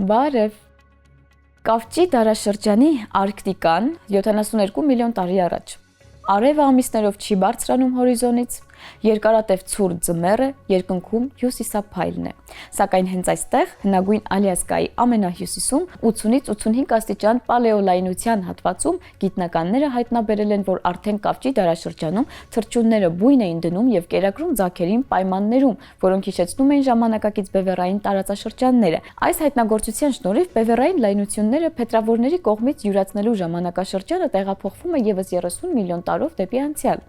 Բարև։ Կավճի դարաշրջանի Արկտիկան 72 միլիոն տարի առաջ։ Արևը ամիսներով չի բարձրանում հորիզոնից, երկարատև ցուրտ ձմեռը երկնքում հյուսիսափայլն է։ Սակայն հենց այստեղ հնագույն Ալյասկայի ամենահյուսիսում 80-ից 85 աստիճան պալեոլայնության հատվածում գիտնականները հայտնաբերել են, որ արդեն կավճի դարաշրջանում թռչունները բույն էին դնում եւ կերակրում ձագերին պայմաններում, որոնք հիշեցնում էին ժամանակակից բևեռային տարածաշրջանները։ Այս հայտնագործության շնորհիվ բևեռային լայնությունները փետրավորների կողմից յուրացնելու ժամանակաշրջանը տեղափոխվում է եւս 30 միլիոն տարով դեպի անցյալ։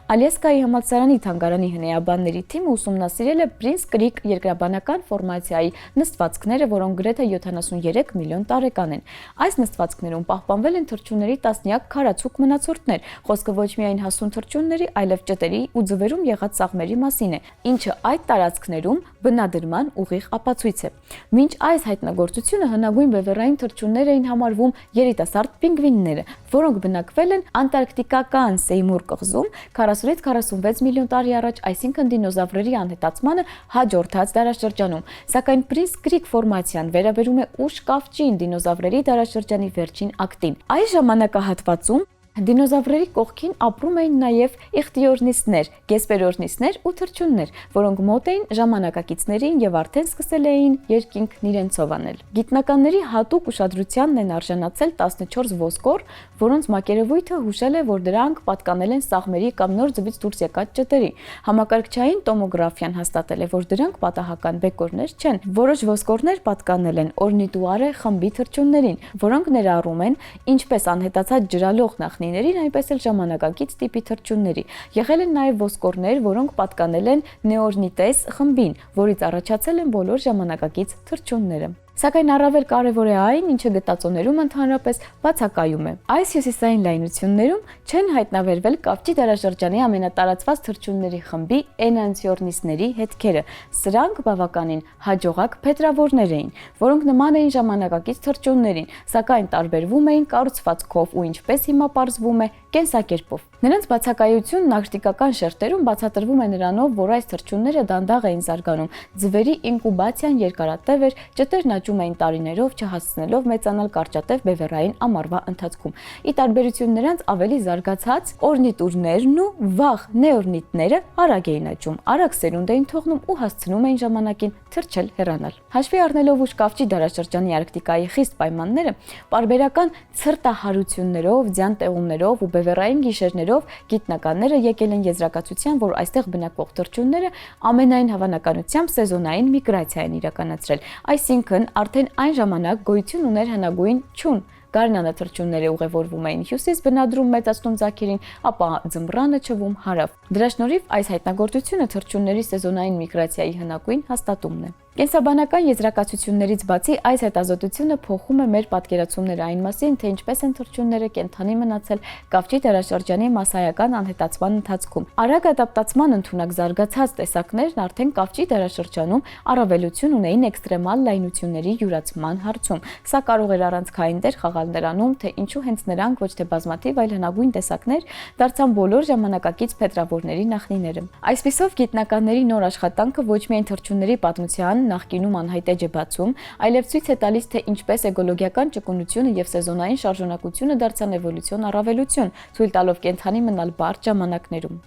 Ալյասկայի համալսարանի թանգարանի հնեաբանների թիմը ուսումնասիրել է Պրինս Կրիկ երկրաբանական ֆորմացիայի նստվածքները, որոնք գրեթե 73 միլիոն տարեկան են։ Այս նստվածքներում պահպանվել են թռչունների տասնյակ քարացուկ մնացորդներ, խոսքը ոչ միայն հասուն թռչունների, այլև ճտերի ու ձվերում եղած սաղմերի մասին է, ինչը այդ տարածքներում բնադրման ուղիղ ապացույց է։ Մինչ այս հայտնագործությունը հնագույն բևեռային թռչուններ էին համարվում երիտասարդ պինգվինները, որոնք բնակվել են անտարկտիկական Սեյմուր կղզում 40-ից 46 միլիոն տարի առաջ, այսինքն դինոզավրերի անհետացմանը հաջորդած դարաշրջանում, սակայն Պրինս Կրիկ ֆորմացիան վերաբերում է ուշ կավճին դինոզավրերի դարաշրջանի վերջին ակտին։ Այս ժամանակահատվածում դինոզավրերի կողքին ապրում էին նաև իխտիոռնիստներ, գեսպերոռնիստներ ու թռչուններ, որոնք մոտ էին ժամանակակիցներին եւ արդեն սկսել էին երկինքն իրենցով անել։ Գիտնականների հատուկ ուշադրությանն են արժանացել 14 ոսկոր, որոնց մակերևույթը հուշել է, որ դրանք պատկանել են սաղմերի կամ նոր ձվից դուրս եկած ճտերի։ Համակարգչային տոմոգրաֆիան հաստատել է, որ դրանք պատահական բեկորներ չեն։ Որոշ ոսկորներ պատկանել են օրնիտուարե խմբի թռչուններին, որոնք ներառում են ինչպես անհետացած ջրալող նախնիներին, այնպես էլ ժամանակակից տիպի թռչունների։ Եղել են նաև ոսկորներ, որոնք պատկանել են Նեորնիտես խմբին, որից առաջացել են բոլոր ժամանակակից թռչունները։ Սակայն առավել կարևոր է այն, ինչը գտածոներում ընդհանրապես բացակայում է։ Այս հյուսիսային լայնություններում չեն հայտնաբերվել կավճի դարաշրջանի ամենատարածված թռչունների խմբի էնանցիոռնիստների հետքերը։ Սրանք բավականին հաջողակ փետրավորներ էին, որոնք նման էին ժամանակակից թռչուններին, սակայն տարբերվում էին կառուցվածքով ու ինչպես հիմա պարզվում է, կենսակերպով։ Նրանց բացակայությունն արկտիկական շերտերում բացատրվում է նրանով, որ այս թռչունները դանդաղ էին զարգանում, ձվերի ինկուբացիան երկարատև էր, ճտերն աճում էին տարիներով, չհասցնելով մեծանալ կարճատև բևեռային ամառվա ընթացքում։ Ի տարբերություն նրանց ավելի զարգացած օրնիտուրներն ու վաղ նեորնիտները արագ էին աճում, արագ սերունդ էին թողնում ու հասցնում էին ժամանակին թռչել հեռանալ։ Հաշվի առնելով ուշ կավճի դարաշրջանի Արկտիկայի խիստ պայմանները, պարբերական ցրտահարություններով, ձյան տեղումներով ու բևեռային գիշերներով գիտնականները եկել են եզրակացության, որ այստեղ բնակվող թռչունները ամենայն հավանականությամբ սեզոնային միգրացիա են իրականացրել, այսինքն արդեն այն ժամանակ գոյություն ուներ հնագույն չուն։ Գարնանը թռչունները ուղևորվում էին հյուսիս, բնադրում մեծացնում ձագերին, ապա ձմռանը չվում հարավ։ Դրա շնորհիվ այս հայտնագործությունը թռչունների սեզոնային միգրացիայի հնագույն հաստատումն է։ Կենսաբանական եզրակացություններից բացի այս հետազոտությունը փոխում է մեր պատկերացումները այն մասին, թե ինչպես են թռչունները կենդանի մնացել կավճի դարաշրջանի մասսայական անհետացման ընթացքում։ Արագ ադապտացման ընդունակ զարգացած տեսակներն արդեն կավճի դարաշրջանում առավելություն ունեին էքստրեմալ լայնությունների յուրացման հարցում։ Սա կարող էր առանցքային դեր խաղալ նրանում, թե ինչու հենց նրանք ոչ թե բազմաթիվ, այլ հնագույն տեսակներ դարձան բոլոր ժամանակակից փետրավորների նախնիները։ Այսպիսով գիտնականների նոր աշխատանքը ոչ միայն թռչունների պատմության նախկինում անհայտ էջ է բացում, այլև ցույց է տալիս, թե ինչպես էկոլոգիական ճկունությունը եւ սեզոնային շարժունակությունը դարձան էվոլյուցիոն առավելություն, ցույց տալով կենդանի մնալ բարդ ժամանակներում։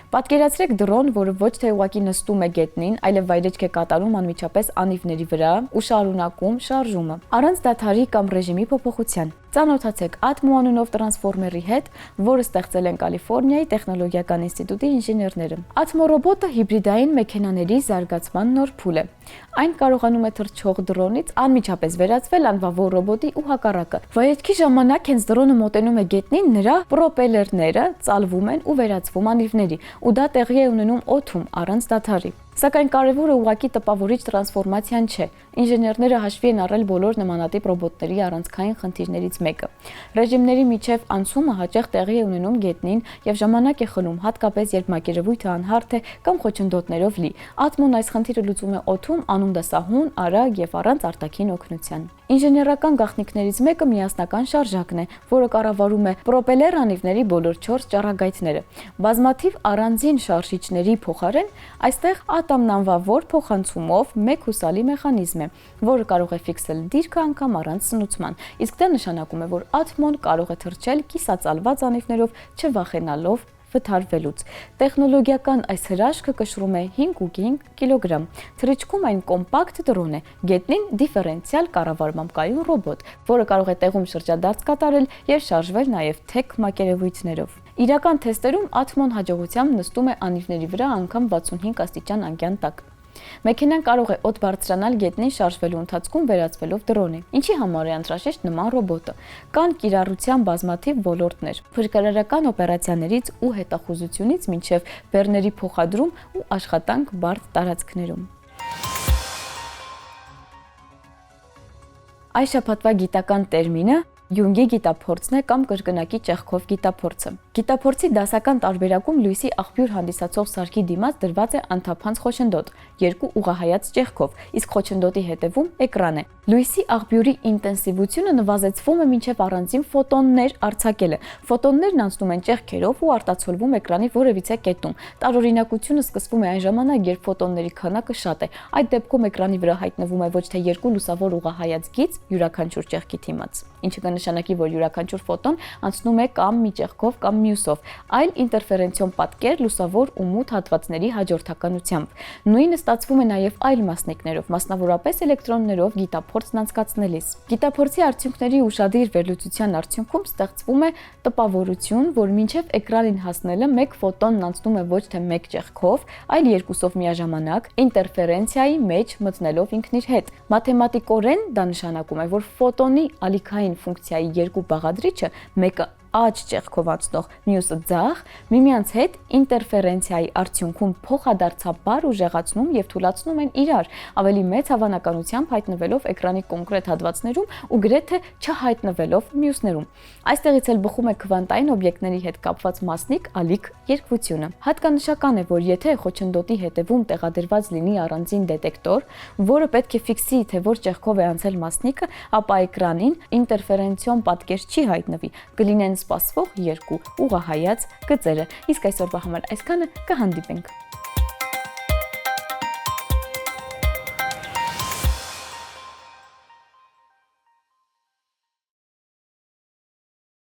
Պատկերացրեք դրոն, որը ոչ թե ուղղակի նստում է գետնին, այլև վայրեջք է կատարում անմիջապես անիվների վրա ու շարունակում շարժումը, առանց դադարի կամ ռեժիմի փոփոխության։ Ծանոթացեք Atmo անունով տրանսֆորմերի հետ, որը ստեղծել են Կալիֆոռնիայի տեխնոլոգիական ինստիտուտի ինժեներները։ Atmo ռոբոտը հիբրիդային մեքենաների զարգացման նոր փուլ է։ Այն կարողանում է թռչող դրոնից անմիջապես վերածվել անվավոր ռոբոտի ու հակառակը։ Վայրեջքի ժամանակ հենց դրոնը մոտենում է գետնին, նրա պրոպելերները ծալվում են ու վերածվում անիվների, ու դա տեղի է ունենում օդում առանց դադարի։ Սակայն կարևորը ուղղակի տպավորիչ տրանսֆորմացիան չէ։ Ինժեներները հաշվի են առել բոլոր նմանատիպ ռոբոտների առանցքային խնդիրներից մեկը։ Ռեժիմների միջև անցումը հաճախ տեղի է ունենում գետնին եւ ժամանակ է խլում, հատկապես երբ մակերևույթը անհարթ է կամ խոչընդոտներով լի։ Atmo-ն այս խնդիրը լուծում է օդում, անում դա սահուն, արագ եւ առանց արտաքին օգնության։ Ինժեներական գաղտնիքներից մեկը միասնական շարժակն է, որը կառավարում է պրոպելեր անիվների բոլոր 4 ճառագայթները։ Բազմաթիվ առանձին շարժիչների փոխարեն այստեղ ատամնանվավոր փոխանցումով մեկ հուսալի մեխանիզմ է, որը կարող է ֆիքսել դիրքը անգամ առանց սնուցման, իսկ դա նշանակում է, որ Atmon կարող է թռչել կիսածալված անիվներով, չվախենալով վթարվելուց։ Տեխնոլոգիական այս հրաշքը կշռում է 5.5 կիլոգրամ։ Թռիչքում այն կոմպակտ դրոն է, գետնին դիֆերենցիալ կառավարմամբ կայուն ռոբոտ, որը կարող է տեղում շրջադարձ կատարել եւ շարժվել նաեւ թեք մակերևույթներով։ Իրական թեստերում Atmon հաջողությամբ նստում է անիվների վրա անգամ 65 աստիճան անկյան տակ։ Մեքենան կարող է օդ բարձրանալ գետնին շարժվելու ընթացքում վերածվելով դրոնի, ինչի համար է անհրաժեշտ նման ռոբոտը։ Կան կիրառության բազմաթիվ ոլորտներ՝ փրկարարական օպերացիաներից ու հետախուզությունից մինչև բեռների փոխադրում ու աշխատանք բարդ տարածքներում։ Այս շաբաթվա գիտական տերմինը Յունգի գիտափորձն է կամ կրկնակի ճեղքով գիտափորձը։ Գիտափորձի դասական տարբերակում լույսի աղբյուր հանդիսացող սարքի դիմաց դրված է անթափանց խոչընդոտ, երկու ուղղահայաց ճեղքով, իսկ խոչընդոտի հետևում էկրան է։ Լույսի աղբյուրի ինտենսիվությունը նվազեցվում է մինչև առանձին ֆոտոններ արձակելը։ Ֆոտոններն անցնում են ճեղքերով ու արտացոլվում էկրանի որևիցե կետում։ Տարօրինակությունը սկսվում է այն ժամանակ, երբ ֆոտոնների քանակը շատ է։ Այդ դեպքում էկրանի վրա հայտնվում է ոչ թե երկու լուսավոր ուղղահայաց գիծ յուրաքանչյուր ճեղքի դիմաց, ինչը կնշանակի, որ յուրաքանչյուր ֆոտոն անցնում է կամ մի ճեղքով կամ մյուսով, այլ ինտերֆերենցիոն պատկեր լուսավոր ու մութ հատվածների հաջորդականությամբ։ Նույնը ստացվում է նաև այլ մասնիկներով, մասնավորապես էլեկտրոններով գիտափորձն անցկացնելիս։ Գիտափորձի արդյունքների ուշադիր վերլուծության արդյունքում ստեղծվում է տպավորություն, որ մինչև էկրանին հասնելը մեկ ֆոտոնն անցնում է ոչ թե մեկ ճեղքով, այլ երկուսով միաժամանակ, ինտերֆերենցիայի մեջ մտնելով ինքն իր հետ։ Մաթեմատիկորեն դա նշանակում է, որ ֆոտոնի ալիքային ֆունկցիայի երկու բաղադրիչը, մեկը աջ ճեղքով անցնող, մյուսը ձախ, միմյանց հետ ինտերֆերենցիայի արդյունքում փոխադարձաբար ուժեղացնում եւ թուլացնում են իրար, ավելի մեծ հավանականությամբ հայտնվելով էկրանի կոնկրետ հատվածներում ու գրեթե չհայտնվելով մյուսներում։ Այստեղից էլ բխում է քվանտային օբյեկտների հետ կապված մասնիկ ալիք երկվությունը։ Հատկանշական է, որ եթե խոչընդոտի հետևում տեղադրված լինի առանձին դետեկտոր, որը պետք է ֆիքսի, թե որ ճեղքով է անցել մասնիկը, ապա էկրանին ինտերֆերենցիոն պատկեր չի հայտնվի, կլինեն սպասվող երկու ուղղահայաց գծերը։ Իսկ այսօրվա համար այսքանը, կհանդիպենք։